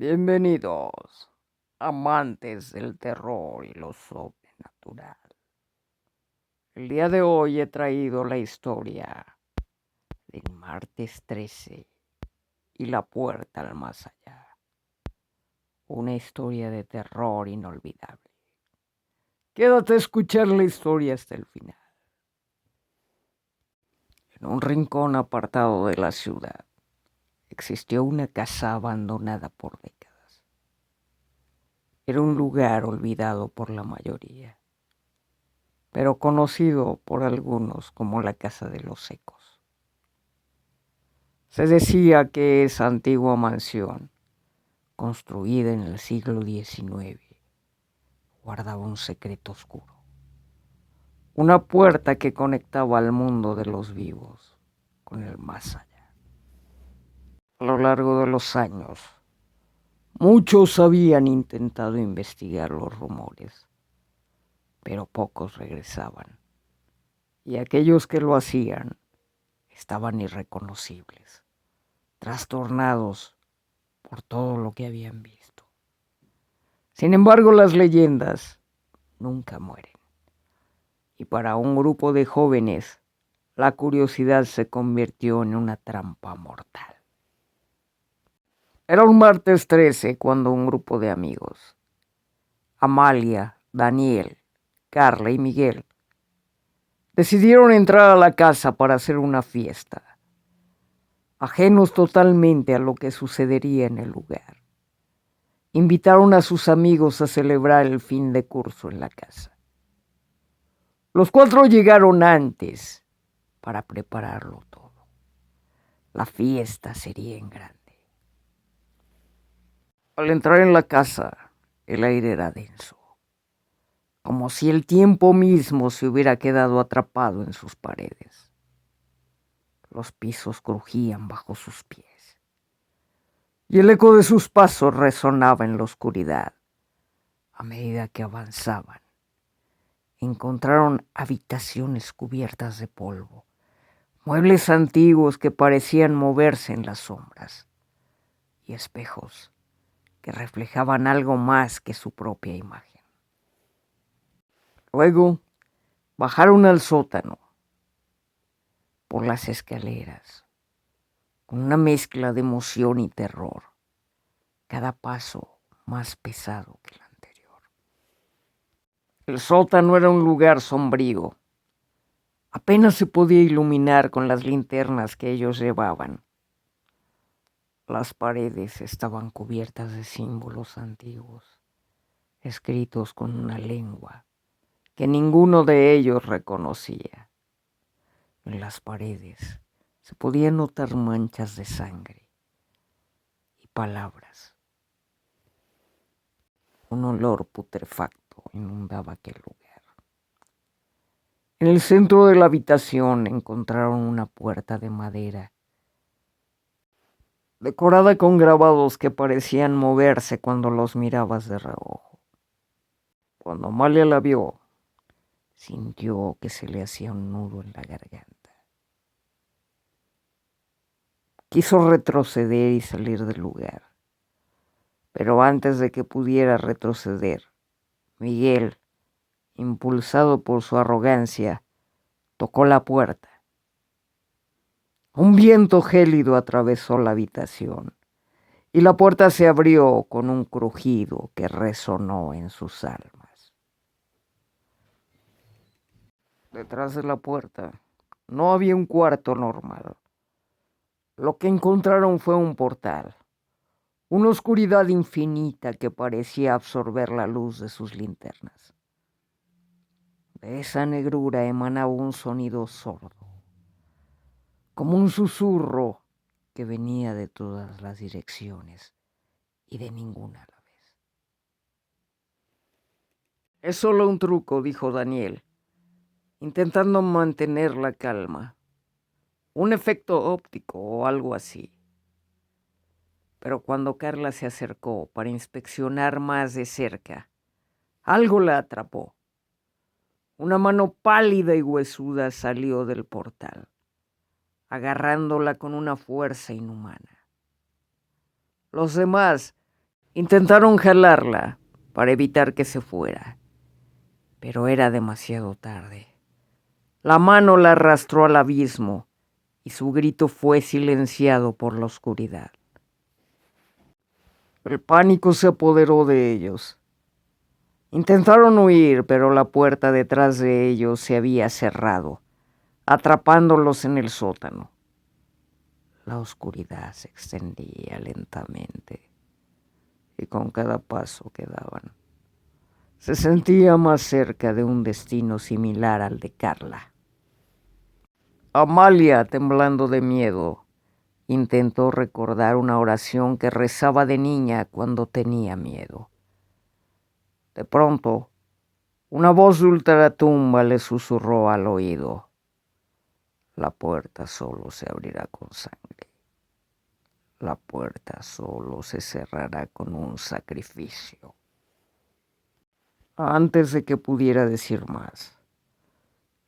Bienvenidos, amantes del terror y lo sobrenatural. El día de hoy he traído la historia del martes 13 y la puerta al más allá. Una historia de terror inolvidable. Quédate a escuchar la historia hasta el final. En un rincón apartado de la ciudad existió una casa abandonada por décadas. Era un lugar olvidado por la mayoría, pero conocido por algunos como la Casa de los Secos. Se decía que esa antigua mansión, construida en el siglo XIX, guardaba un secreto oscuro, una puerta que conectaba al mundo de los vivos con el más allá. A lo largo de los años, muchos habían intentado investigar los rumores, pero pocos regresaban, y aquellos que lo hacían estaban irreconocibles, trastornados por todo lo que habían visto. Sin embargo, las leyendas nunca mueren, y para un grupo de jóvenes, la curiosidad se convirtió en una trampa mortal. Era un martes 13 cuando un grupo de amigos, Amalia, Daniel, Carla y Miguel, decidieron entrar a la casa para hacer una fiesta, ajenos totalmente a lo que sucedería en el lugar. Invitaron a sus amigos a celebrar el fin de curso en la casa. Los cuatro llegaron antes para prepararlo todo. La fiesta sería en grande. Al entrar en la casa, el aire era denso, como si el tiempo mismo se hubiera quedado atrapado en sus paredes. Los pisos crujían bajo sus pies, y el eco de sus pasos resonaba en la oscuridad. A medida que avanzaban, encontraron habitaciones cubiertas de polvo, muebles antiguos que parecían moverse en las sombras, y espejos que reflejaban algo más que su propia imagen. Luego bajaron al sótano por las escaleras, con una mezcla de emoción y terror, cada paso más pesado que el anterior. El sótano era un lugar sombrío. Apenas se podía iluminar con las linternas que ellos llevaban. Las paredes estaban cubiertas de símbolos antiguos, escritos con una lengua que ninguno de ellos reconocía. En las paredes se podían notar manchas de sangre y palabras. Un olor putrefacto inundaba aquel lugar. En el centro de la habitación encontraron una puerta de madera, decorada con grabados que parecían moverse cuando los mirabas de reojo. Cuando Amalia la vio, sintió que se le hacía un nudo en la garganta. Quiso retroceder y salir del lugar, pero antes de que pudiera retroceder, Miguel, impulsado por su arrogancia, tocó la puerta. Un viento gélido atravesó la habitación y la puerta se abrió con un crujido que resonó en sus almas. Detrás de la puerta no había un cuarto normal. Lo que encontraron fue un portal, una oscuridad infinita que parecía absorber la luz de sus linternas. De esa negrura emanaba un sonido sordo, como un susurro que venía de todas las direcciones y de ninguna a la vez. Es solo un truco, dijo Daniel, intentando mantener la calma. Un efecto óptico o algo así. Pero cuando Carla se acercó para inspeccionar más de cerca, algo la atrapó. Una mano pálida y huesuda salió del portal, agarrándola con una fuerza inhumana. Los demás, Intentaron jalarla para evitar que se fuera, pero era demasiado tarde. La mano la arrastró al abismo y su grito fue silenciado por la oscuridad. El pánico se apoderó de ellos. Intentaron huir, pero la puerta detrás de ellos se había cerrado, atrapándolos en el sótano. La oscuridad se extendía lentamente y con cada paso que daban, se sentía más cerca de un destino similar al de Carla. Amalia, temblando de miedo, intentó recordar una oración que rezaba de niña cuando tenía miedo. De pronto, una voz de ultratumba le susurró al oído: la puerta solo se abrirá con sangre. La puerta solo se cerrará con un sacrificio. Antes de que pudiera decir más,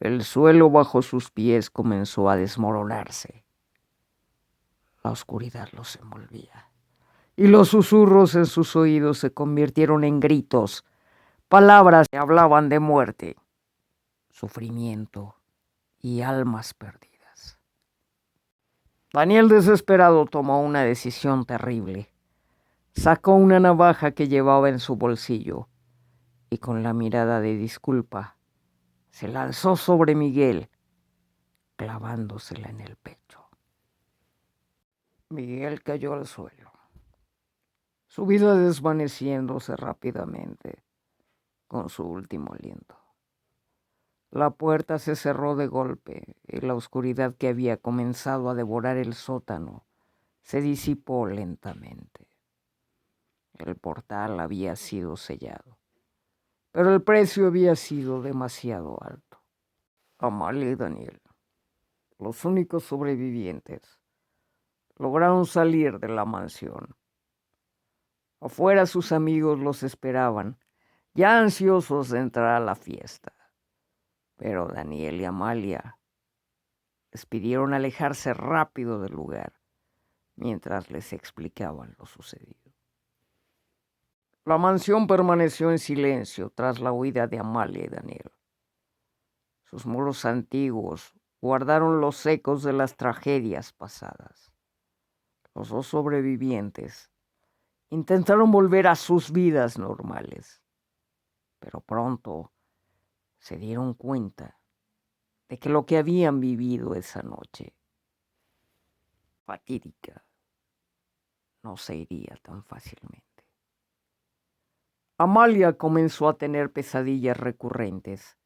el suelo bajo sus pies comenzó a desmoronarse. La oscuridad los envolvía y los susurros en sus oídos se convirtieron en gritos, palabras que hablaban de muerte, sufrimiento y almas perdidas. Daniel, desesperado, tomó una decisión terrible. Sacó una navaja que llevaba en su bolsillo y con la mirada de disculpa se lanzó sobre Miguel, clavándosela en el pecho. Miguel cayó al suelo, su vida desvaneciéndose rápidamente con su último aliento. La puerta se cerró de golpe y la oscuridad que había comenzado a devorar el sótano se disipó lentamente. El portal había sido sellado, pero el precio había sido demasiado alto. Amalia y Daniel, los únicos sobrevivientes, lograron salir de la mansión. Afuera sus amigos los esperaban, ya ansiosos de entrar a la fiesta. Pero Daniel y Amalia les pidieron alejarse rápido del lugar mientras les explicaban lo sucedido. La mansión permaneció en silencio tras la huida de Amalia y Daniel. Sus muros antiguos guardaron los ecos de las tragedias pasadas. Los dos sobrevivientes intentaron volver a sus vidas normales, pero pronto se dieron cuenta de que lo que habían vivido esa noche fatídica no se iría tan fácilmente. Amalia comenzó a tener pesadillas recurrentes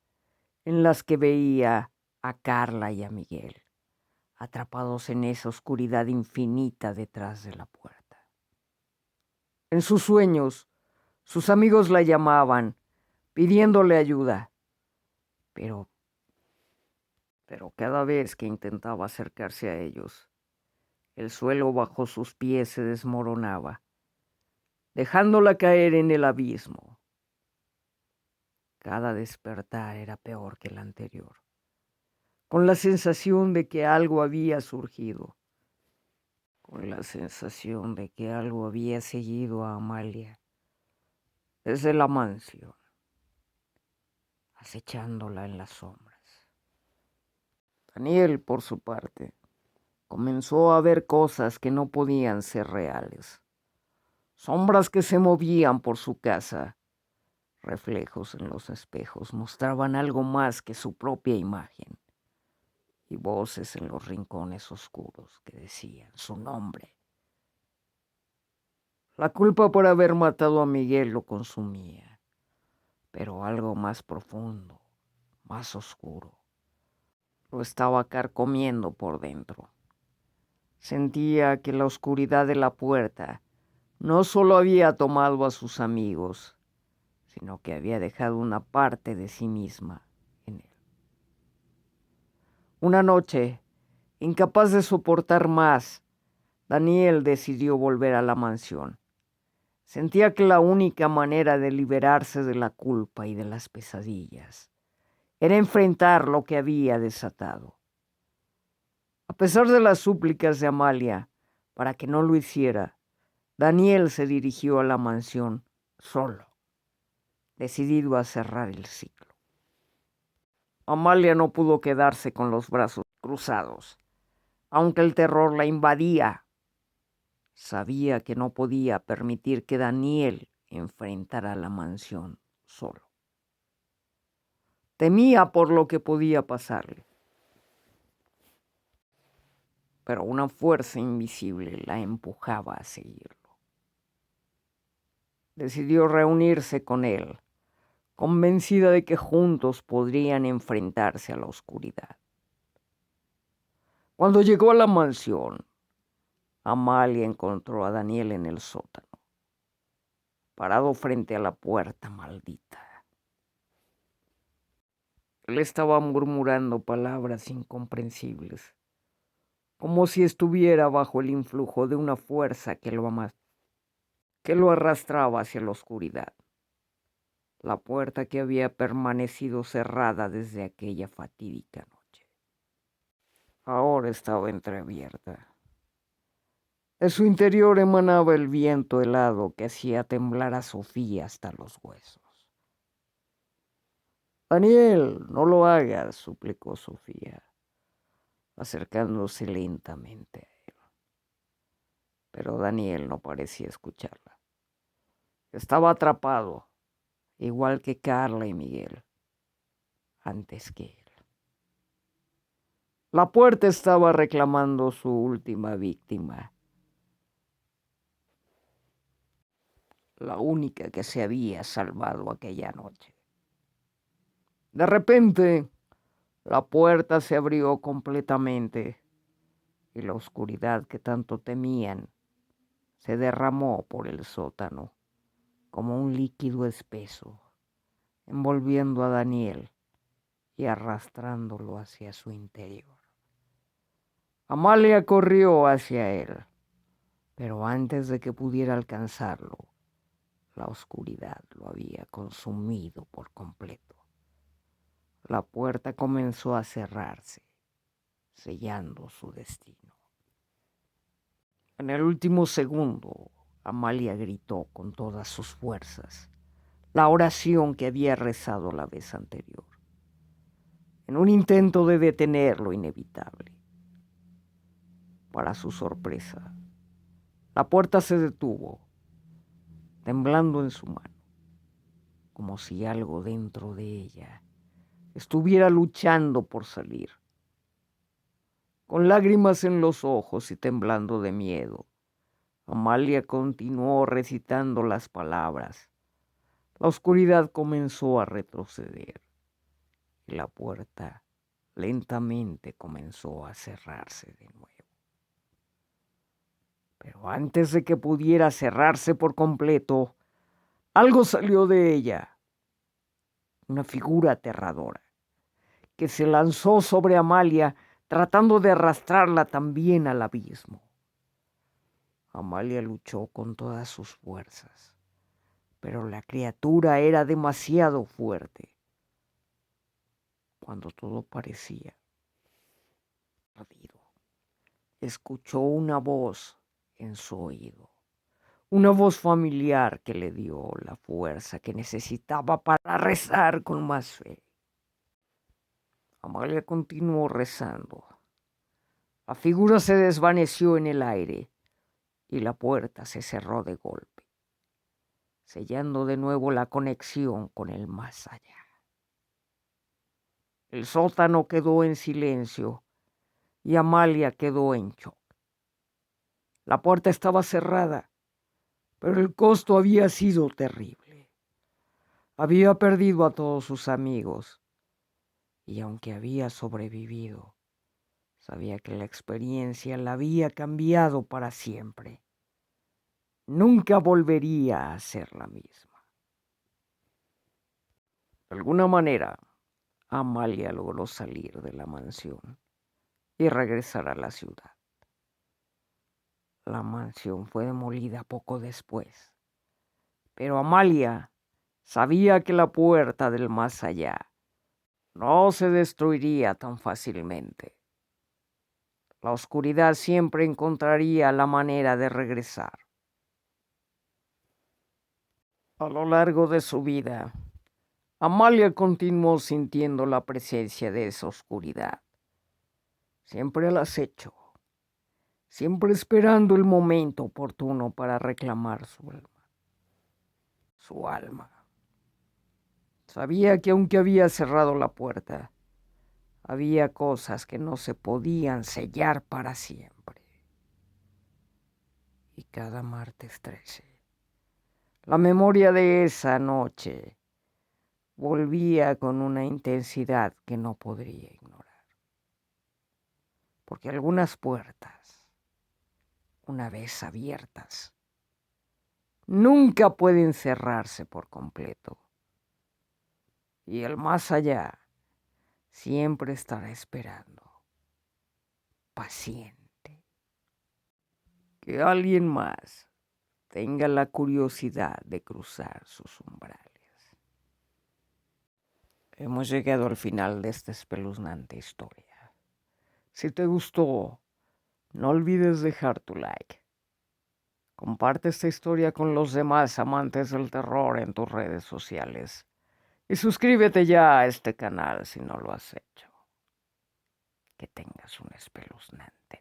en las que veía a Carla y a Miguel atrapados en esa oscuridad infinita detrás de la puerta. En sus sueños, sus amigos la llamaban, pidiéndole ayuda, pero cada vez que intentaba acercarse a ellos, el suelo bajo sus pies se desmoronaba, dejándola caer en el abismo. Cada despertar era peor que el anterior, con la sensación de que algo había surgido, con la sensación de que algo había seguido a Amalia desde la mansión, acechándola en las sombras. Daniel, por su parte, comenzó a ver cosas que no podían ser reales. Sombras que se movían por su casa, reflejos en los espejos mostraban algo más que su propia imagen, y voces en los rincones oscuros que decían su nombre. La culpa por haber matado a Miguel lo consumía, pero algo más profundo, más oscuro, lo estaba carcomiendo por dentro. Sentía que la oscuridad de la puerta no solo había tomado a sus amigos, sino que había dejado una parte de sí misma en él. Una noche, incapaz de soportar más, Daniel decidió volver a la mansión. Sentía que la única manera de liberarse de la culpa y de las pesadillas era enfrentar lo que había desatado. A pesar de las súplicas de Amalia para que no lo hiciera, Daniel se dirigió a la mansión solo, decidido a cerrar el ciclo. Amalia no pudo quedarse con los brazos cruzados. Aunque el terror la invadía, sabía que no podía permitir que Daniel enfrentara la mansión solo. Temía por lo que podía pasarle, pero una fuerza invisible la empujaba a seguirlo. Decidió reunirse con él, convencida de que juntos podrían enfrentarse a la oscuridad. Cuando llegó a la mansión, Amalia encontró a Daniel en el sótano, parado frente a la puerta maldita. Él estaba murmurando palabras incomprensibles, como si estuviera bajo el influjo de una fuerza que lo arrastraba hacia la oscuridad. La puerta que había permanecido cerrada desde aquella fatídica noche ahora estaba entreabierta. De su interior emanaba el viento helado que hacía temblar a Sofía hasta los huesos. Daniel, no lo hagas, suplicó Sofía, acercándose lentamente a él. Pero Daniel no parecía escucharla. Estaba atrapado, igual que Carla y Miguel, antes que él. La puerta estaba reclamando su última víctima, la única que se había salvado aquella noche. De repente, la puerta se abrió completamente y la oscuridad que tanto temían se derramó por el sótano como un líquido espeso, envolviendo a Daniel y arrastrándolo hacia su interior. Amalia corrió hacia él, pero antes de que pudiera alcanzarlo, la oscuridad lo había consumido por completo. La puerta comenzó a cerrarse, sellando su destino. En el último segundo, Amalia gritó con todas sus fuerzas la oración que había rezado la vez anterior, en un intento de detener lo inevitable. Para su sorpresa, la puerta se detuvo, temblando en su mano, como si algo dentro de ella estuviera luchando por salir. Con lágrimas en los ojos y temblando de miedo, Amalia continuó recitando las palabras. La oscuridad comenzó a retroceder y la puerta lentamente comenzó a cerrarse de nuevo. Pero antes de que pudiera cerrarse por completo, algo salió de ella, una figura aterradora, que se lanzó sobre Amalia tratando de arrastrarla también al abismo. Amalia luchó con todas sus fuerzas, pero la criatura era demasiado fuerte. Cuando todo parecía perdido, escuchó una voz en su oído. Una voz familiar que le dio la fuerza que necesitaba para rezar con más fe. Amalia continuó rezando. La figura se desvaneció en el aire y la puerta se cerró de golpe, sellando de nuevo la conexión con el más allá. El sótano quedó en silencio y Amalia quedó en shock. La puerta estaba cerrada, pero el costo había sido terrible. Había perdido a todos sus amigos y aunque había sobrevivido, sabía que la experiencia la había cambiado para siempre. Nunca volvería a ser la misma. De alguna manera, Amalia logró salir de la mansión y regresar a la ciudad. La mansión fue demolida poco después, pero Amalia sabía que la puerta del más allá no se destruiría tan fácilmente. La oscuridad siempre encontraría la manera de regresar. A lo largo de su vida, Amalia continuó sintiendo la presencia de esa oscuridad, siempre al acecho, siempre esperando el momento oportuno para reclamar su alma. Su alma. Sabía que aunque había cerrado la puerta, había cosas que no se podían sellar para siempre. Y cada martes 13, la memoria de esa noche volvía con una intensidad que no podría ignorar. Porque algunas puertas, una vez abiertas, nunca pueden cerrarse por completo. Y el más allá siempre estará esperando, paciente, que alguien más tenga la curiosidad de cruzar sus umbrales. Hemos llegado al final de esta espeluznante historia. Si te gustó, no olvides dejar tu like. Comparte esta historia con los demás amantes del terror en tus redes sociales. Y suscríbete ya a este canal si no lo has hecho. Que tengas un espeluznante